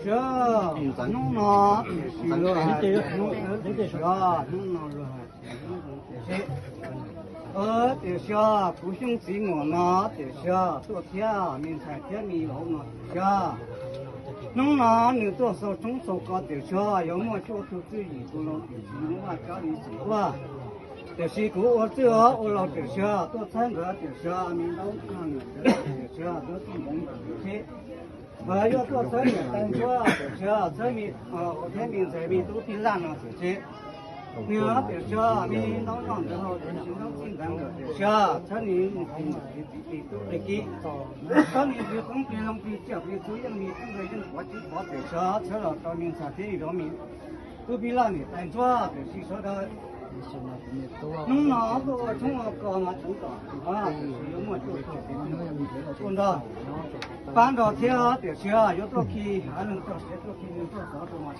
这弄了，许了还弄这个是啊，弄了还这些不兄弟我呢，这些做天明才天明后呢，这弄了你多少种手搞这些，要么就出去一个了，你话家里是吧？这些个我这我老这些多参加这些，明老看的这些都是蒙这些。要做生意，但是这些生意我天明这边都挺烂了这些。你看这些民老上之后，经常竞争的这些，城里都得给，城里就跟别人比较，比中央的这个人国际化这些，除了到民产这一方面，都比那里但是这些说的。弄哪个从我搞嘛从搞啊，有么就做到，搬到天这些有多去，还能到些多去，能到啥子嘛？